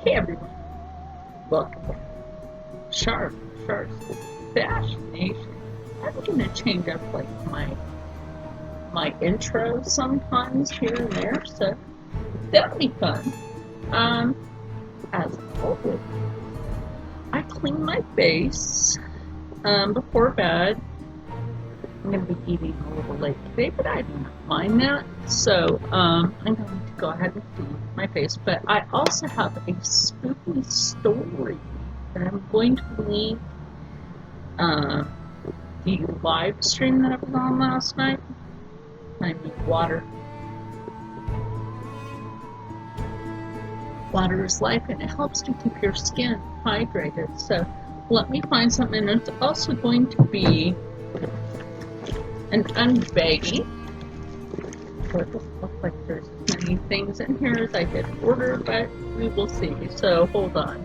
Hey everyone, welcome back. Char's fascination. I'm gonna change up like my intro sometimes here and there, so that'll be fun. As always, I clean my face before bed. I'm gonna be eating a little late today, but I do not mind that. So I'm going to go ahead and clean my face. But I also have a spooky story that I'm going to link the live stream that I was on last night. I need water. Water is life, and it helps to keep your skin hydrated. So let me find something. It's also going to be an unbagging. So it doesn't look like there's as many things in here as I did order, but we will see. So hold on.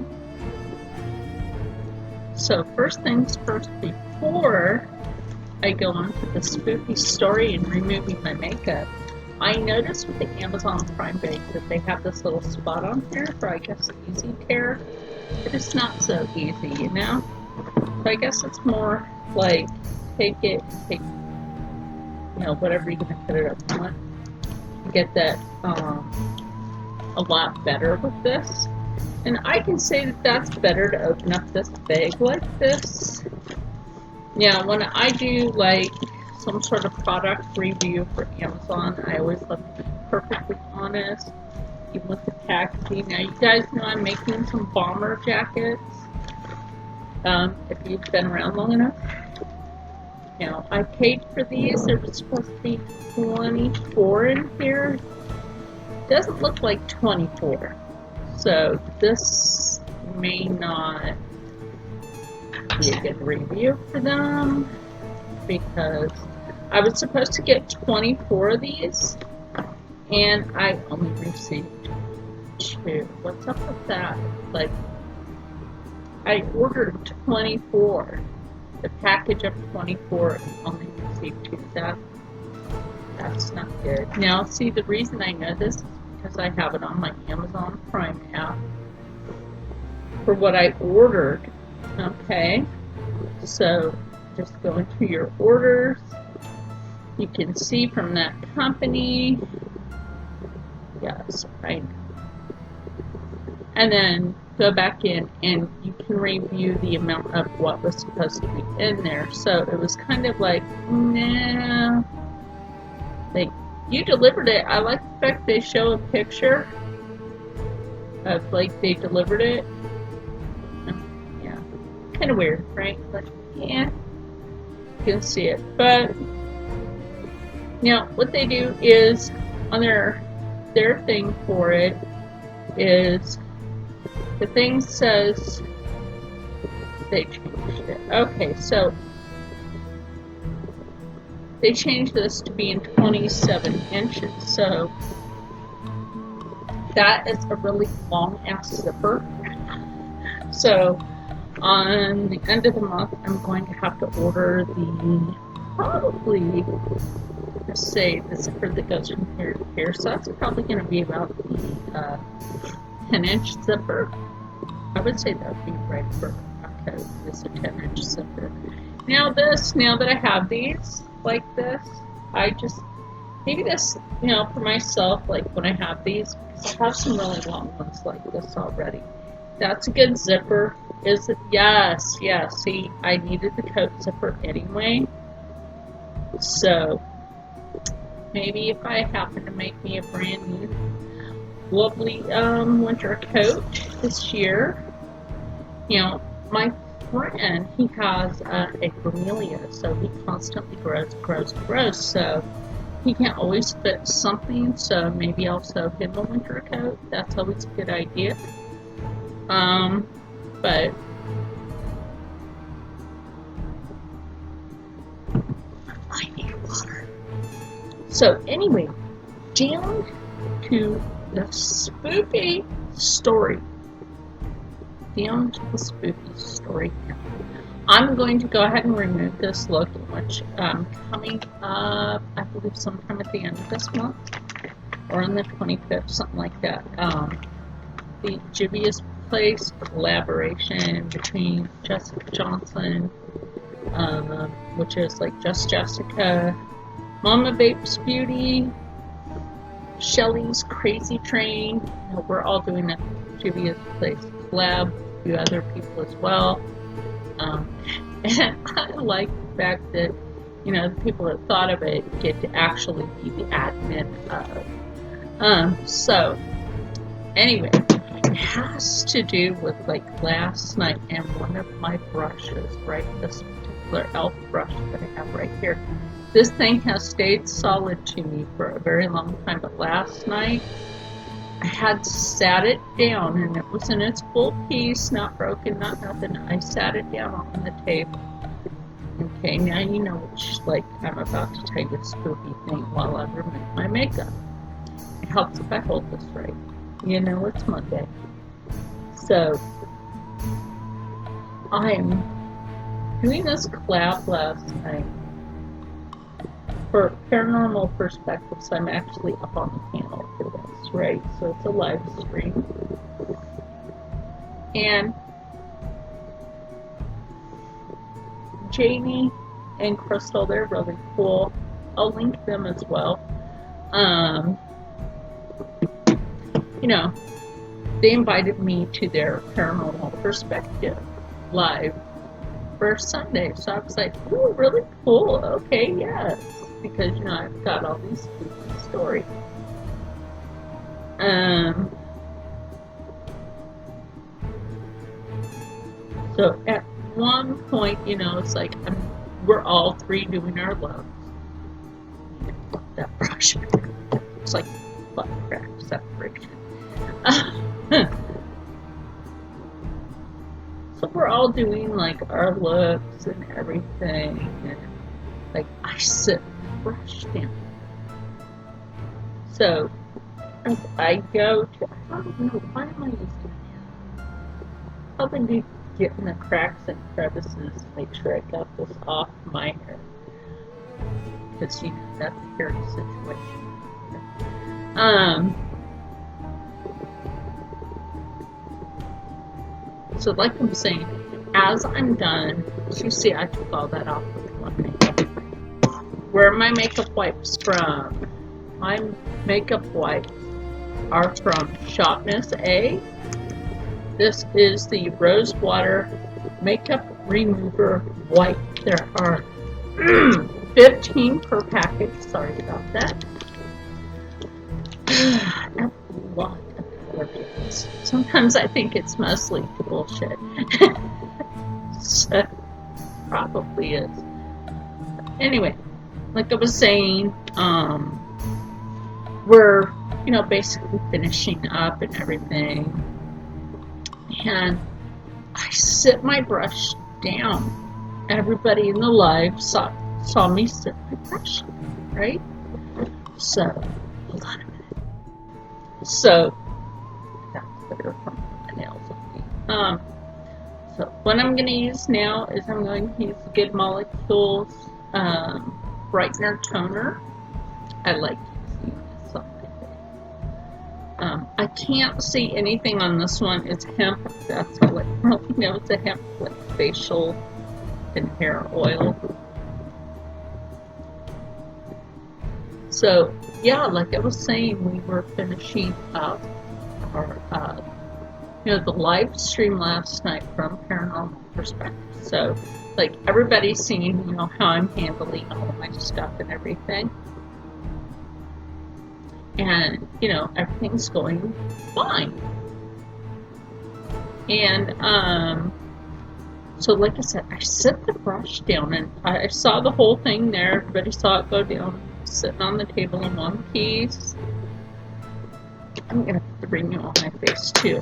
So first things first, before I go on to the spoopy story and removing my makeup, I noticed with the Amazon Prime bag that they have this little spot on here for, I guess, easy care. But it's not so easy, you know? So I guess it's more like take whatever you're going to put it up on. You get that a lot better with this. And I can say that that's better to open up this bag like this. Now, when I do like some sort of product review for Amazon, I always love to be perfectly honest, even with the packaging. Now, you guys know I'm making some bomber jackets. If you've been around long enough. Now, I paid for these. There was supposed to be 24 in here. Doesn't look like 24. So this may not be a good review for them, because I was supposed to get 24 of these and I only received 2. What's up with that? Like, I ordered 24, the package of 24, and only received 2. That's not good. Now, see, the reason I know this is because I have it on my Amazon Prime app for what I ordered. Okay, so just go into your orders. You can see from that company. Yes, right. And then go back in and you can review the amount of what was supposed to be in there. So it was kind of like, nah. Like, you delivered it. I like the fact they show a picture of like they delivered it. Yeah, kind of weird, right? But yeah, you can see it. But now what they do is on their thing for it is the thing says they changed it. Okay, so they changed this to being 27 inches. So that is a really long ass zipper. So on the end of the month, I'm going to have to order let's say the zipper that goes from here to here. So that's probably going to be about the 10-inch zipper. I would say that would be right for a coat. It's a 10-inch zipper. Now that I have these like this, I just, maybe this, for myself, like when I have these, because I have some really long ones like this already. That's a good zipper. Is it? Yes. See, I needed the coat zipper anyway. So maybe if I happen to make me a brand new lovely winter coat this year, my friend, he has a bromeliad, so he constantly grows, so he can't always fit something, so maybe I'll sew him a winter coat. That's always a good idea. But I need water. So anyway, down to the spoopy story. Down to the spooky story now. I'm going to go ahead and remove this look, which coming up, I believe sometime at the end of this month, or on the 25th, something like that. The Juvia's Place collaboration between Jessica Johnson, which is like Just Jessica, Mama Babe's Beauty, Shelly's Crazy Train. You know, we're all doing a Juvia's Place collab, a few other people as well. And I like the fact that, you know, the people that thought of it get to actually be the admin of. So, anyway, it has to do with like last night and one of my brushes, right? This particular elf brush that I have right here. This thing has stayed solid to me for a very long time, but last night I had sat it down and it was in its full piece, not broken, not nothing. I sat it down on the table. Okay, now you know which, like, I'm about to tell you a spoopy thing while I remove my makeup. It helps if I hold this right. You know it's Monday. So, I'm doing this collab last night. For paranormal perspectives, I'm actually up on the panel for this, right? So it's a live stream. And Jamie and Crystal, they're really cool. I'll link them as well. You know, they invited me to their paranormal perspective live for Sunday. So I was like, ooh, really cool. Okay, yes. Because, you know, I've got all these spooky stories. So at one point, you know, it's like we're all three doing our loves. That brush, it's like butt crack separation. So we're all doing like our looks and everything, and like I sit brush down. So as I go to, I don't know, why am I using it? Helping to get in the cracks and crevices, make sure I got this off my hair. Because, you know, that's a hairy situation. So like I'm saying, as I'm done, you see I took all that off with one makeup. Where are my makeup wipes from? My makeup wipes are from Shop Miss A. This is the Rose Water Makeup Remover Wipe. There are 15 per package. Sorry about that. A lot of allergens. Sometimes I think it's mostly bullshit. So, probably is. Anyway, like I was saying, we're, you know, basically finishing up and everything. And I sit my brush down. Everybody in the live saw me sit my brush down, right? So, hold on a minute. So, that's better from the nails of me. So, what I'm going to use now is I'm going to use the Good Molecules Brightener Toner. I like using this on my face. I can't see anything on this one. It's hemp. That's all I really know. It's a hemp like facial and hair oil. So, yeah, like I was saying, we were finishing up our, you know, the live stream last night from Paranormal Perspective. So, like, everybody's seeing, you know, how I'm handling all of my stuff and everything. And, you know, everything's going fine. And, so like I said, I set the brush down, and I saw the whole thing there. Everybody saw it go down, sitting on the table in one piece. I'm going to put the Renew on my face, too.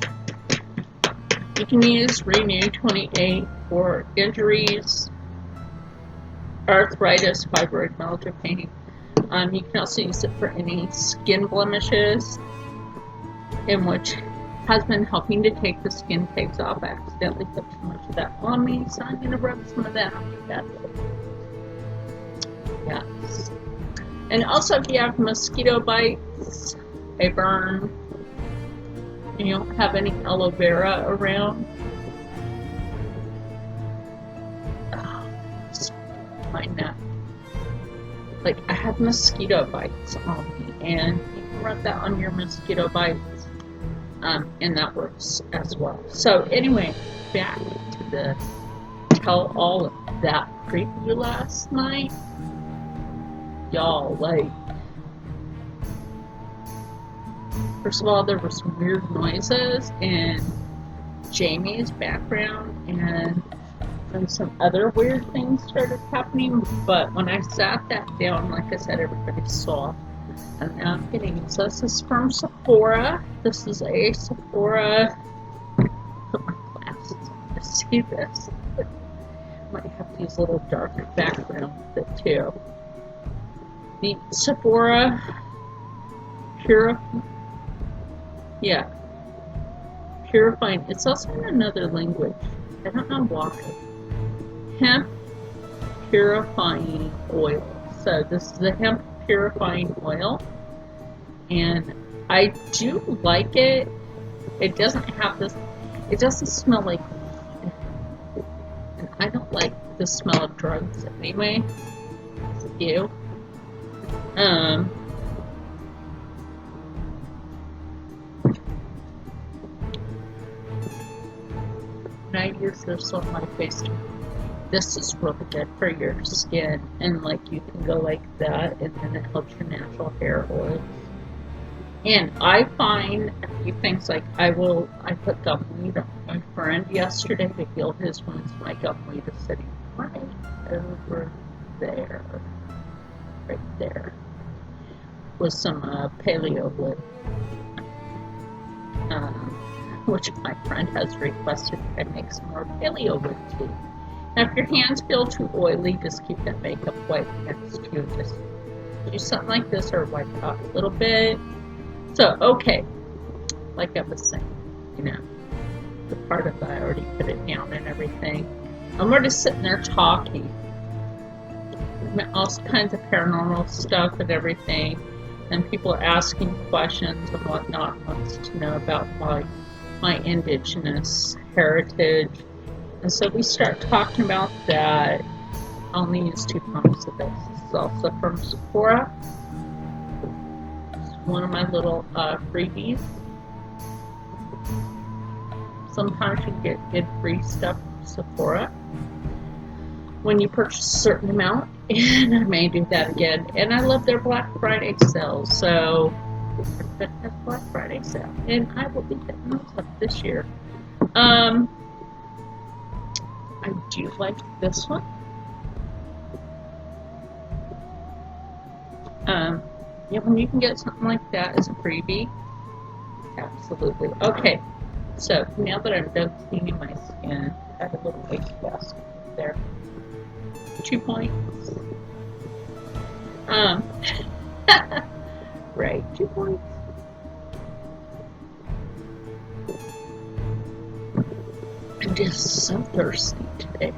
You can use Renew 28 for injuries, arthritis, fibroid pain. You can also use it for any skin blemishes, in which has been helping to take the skin tags off. I accidentally put too much of that on me, so I'm going to rub some of that on that. Yes. And also, if you have mosquito bites, a burn, and you don't have any aloe vera around, my neck. Like, I have mosquito bites on me, and you can rub that on your mosquito bites, and that works as well. So anyway, back to the tell all of that preview last night. Y'all, like, first of all, there were some weird noises in Jamie's background, and then some other weird things started happening. But when I sat that down, like I said, everybody saw. And now I'm getting, so this is from Sephora. This is a Sephora. Put my glasses on to see this. Might have to use a little darker background with it too. The Sephora Purifying. It's also in another language. I don't know why. Hemp purifying oil. So this is the hemp purifying oil, and I do like it. It doesn't have this. It doesn't smell like. And I don't like the smell of drugs anyway. Ew. When I use this on my face, this is really good for your skin, and like you can go like that, and then it helps your natural hair oil. And I find a few things, like I put gumweed on my friend yesterday to heal his wounds. My gumweed is sitting right over there, right there, with some paleo wood, which my friend has requested I make some more paleo wood tea. Now, if your hands feel too oily, just keep that makeup wipe next to you. Just do something like this, or wipe it off a little bit. So, okay, like I was saying, you know, the part of I already put it down and everything. And we're just sitting there talking. All kinds of paranormal stuff and everything. And people are asking questions and whatnot, wants to know about my indigenous heritage. And so we start talking about that. I only use 2 pumps of this. This is also from Sephora. It's one of my little freebies. Sometimes you get good free stuff from Sephora when you purchase a certain amount, and I may do that again. And I love their Black Friday sales, so that's Black Friday sale, and I will be hitting those up this year. I do like this one. Yeah, when you can get something like that as a freebie, absolutely. Okay, so now that I'm done cleaning my skin, I have a little waste basket there. 2 points. Right, 2 points. I'm just so thirsty today.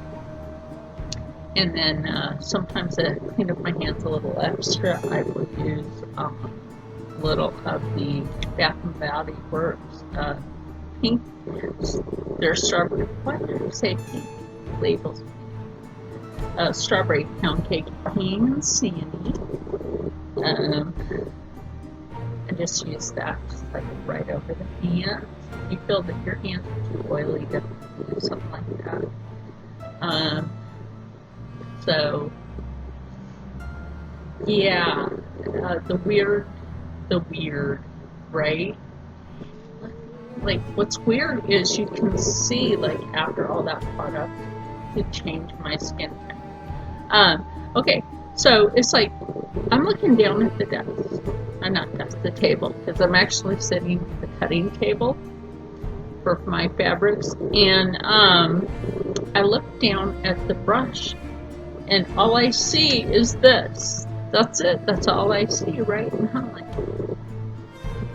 And then sometimes to clean up my hands a little extra, I will use a little of the Bath and Body Works pink. Their strawberry. Why did I say pink? Labels. Strawberry pound cake and sandy. I just use that just like right over the hands. If you feel that your hands are too oily, definitely do something like that. So yeah, the weird, right? Like, what's weird is you can see, like, after all that product, it changed my skin type. Okay, so it's like, I'm looking down at the desk. Not desk, the table, because I'm actually sitting at the cutting table for my fabrics, and I look down at the brush, and all I see is this. That's it. That's all I see, right? And I'm like,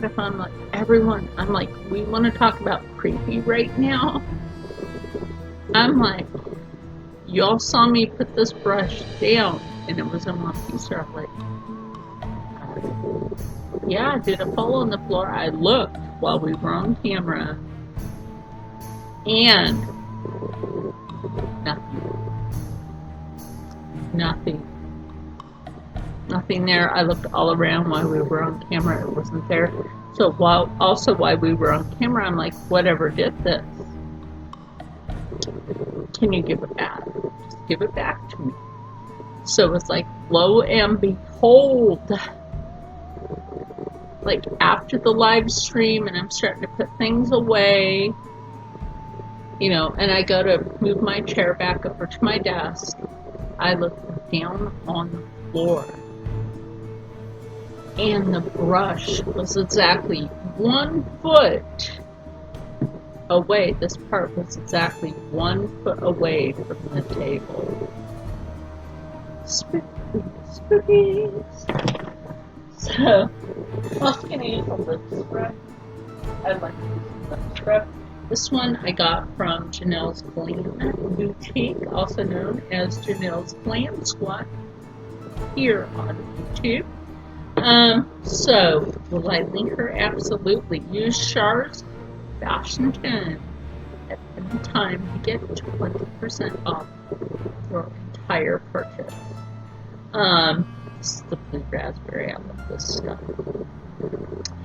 if I'm like, everyone, I'm like, we want to talk about creepy right now. I'm like, y'all saw me put this brush down, and it was in one piece. I'm like, yeah, did it fall on the floor? I looked. while we were on camera, and nothing there. I looked all around while we were on camera, it wasn't there. So while we were on camera, I'm like, whatever did this? Can you give it back? Just give it back to me. So it's like, lo and behold, like after the live stream, and I'm starting to put things away, you know, and I go to move my chair back over to my desk, I look down on the floor, and the brush was exactly 1 foot away. This part was exactly 1 foot away from the table. Spooky. So, also gonna use a lip scrub. I like this lip scrub. This one I got from Janelle's Glam Boutique, also known as Janelle's Glam Squad, here on YouTube. So, will I link her? Absolutely. Use Char's Fashion 10 at any time to get 20% off your entire purchase. This is the blue raspberry. I love this stuff.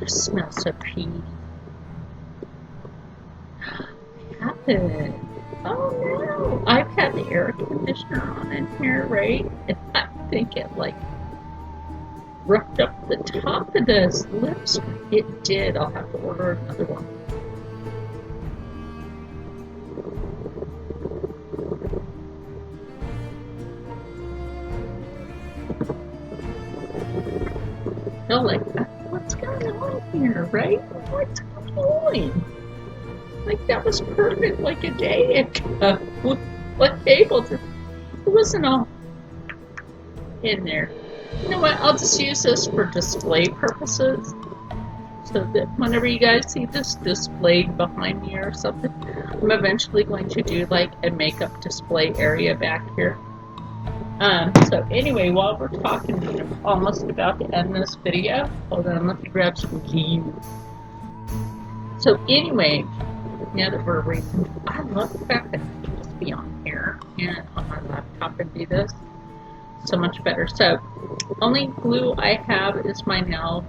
It smells so pretty. What happened? Oh no! I've had the air conditioner on in here, right? And I think it like ripped up the top of this lips. It did. I'll have to order another one. No, like, what's going on here, right? What's going on? Like, that was perfect like a day ago. What table? It wasn't all in there. You know what? I'll just use this for display purposes. So that whenever you guys see this displayed behind me or something, I'm eventually going to do like a makeup display area back here. So anyway, while we're talking, I'm almost about to end this video. Hold on, let me grab some glue. So anyway, now that we're erasing, I love the fact that I can just be on here and on my laptop and do this. So much better. So, only glue I have is my nail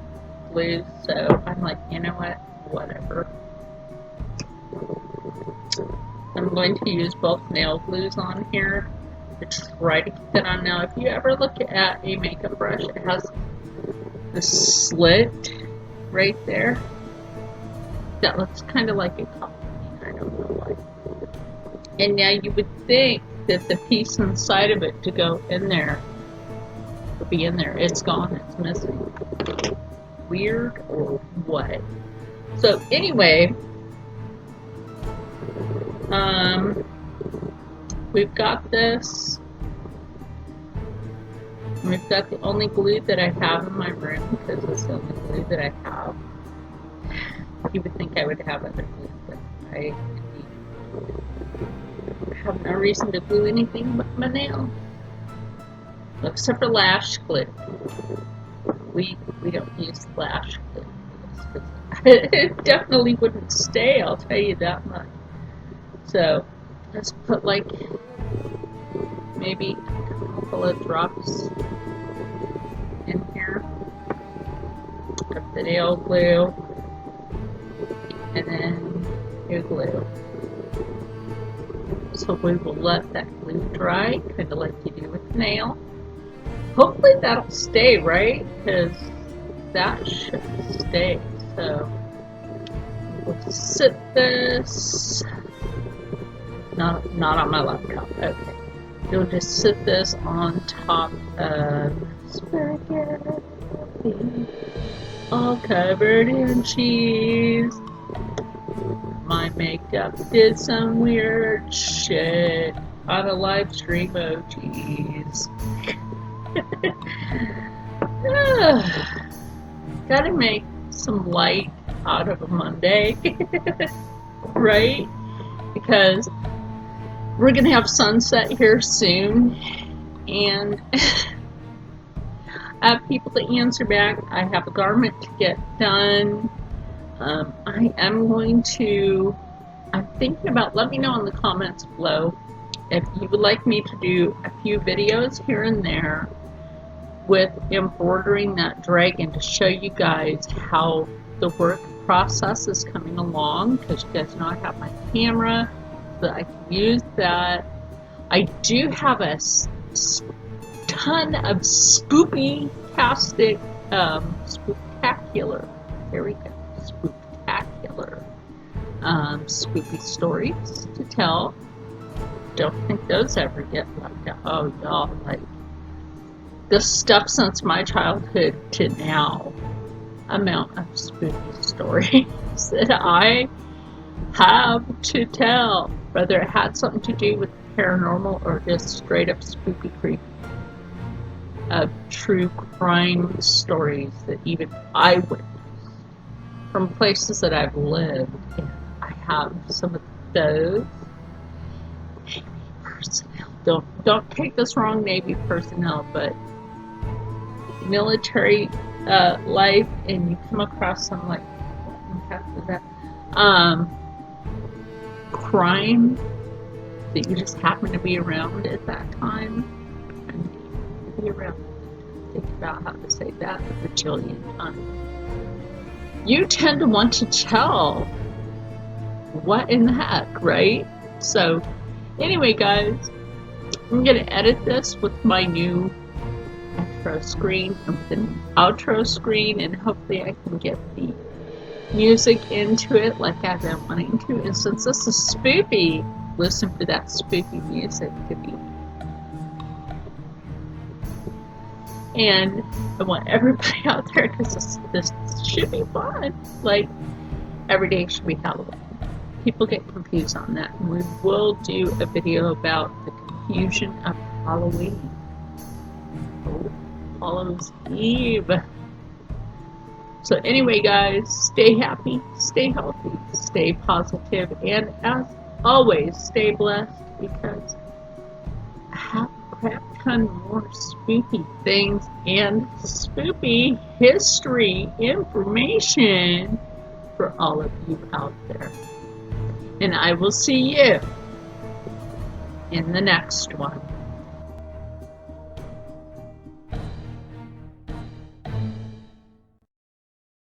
glue, so I'm like, you know what, whatever. I'm going to use both nail glues on here to try to keep that on. Now, if you ever look at a makeup brush, it has the slit right there. That looks kind of like a coffee. I don't know why. And now you would think that the piece inside of it to go in there would be in there. It's gone. It's missing. Weird or what? So anyway, we've got this. We've got the only glue that I have in my room because it's the only glue that I have. You would think I would have other glue, but I have no reason to glue anything but my nail. Except for lash glue. We don't use lash glue for this because it definitely wouldn't stay, I'll tell you that much. So let's put like maybe a couple of drops in here of the nail glue. And then your glue. So we will let that glue dry, kind of like you do with the nail. Hopefully that'll stay, right? Because that should stay. So we'll sit this, not on my laptop. Okay. You'll just sit this on top of spaghetti, all covered in cheese. My makeup did some weird shit on a live stream. Oh, jeez. Gotta make some light out of a Monday, right? Because we're gonna have sunset here soon, and I have people to answer back. I have a garment to get done. I am going to, I'm thinking about, let me know in the comments below if you would like me to do a few videos here and there with embroidering that dragon to show you guys how the work process is coming along, because you guys know I have my camera so that I can use that. I do have a ton of spoopy-tastic, spooktacular, there we go, spooktacular, spoopy stories to tell. Don't think those ever get left out. Oh, y'all, like, the stuff since my childhood to now, amount of spooky stories that I have to tell, whether it had something to do with paranormal or just straight up spooky creepy. True crime stories that even I witnessed from places that I've lived, and I have some of those. Navy personnel, don't take this wrong, Navy personnel, but military life, and you come across some like that crime that you just happen to be around at that time, and be around. Think about how to say that a bajillion times. You tend to want to tell what in the heck, right? So anyway, guys, I'm gonna edit this with my new intro screen and with an outro screen, and hopefully I can get the music into it like I've been wanting to. And since this is spoopy, listen for that spoopy music to be. And I want everybody out there, because this should be fun. Like, every day should be Halloween. People get confused on that, and we will do a video about the confusion of Halloween. Oh, Hallows Eve. So anyway, guys, stay happy, stay healthy, stay positive, and as always, stay blessed, because I have a crap ton more spooky things and spoopy history information for all of you out there. And I will see you in the next one.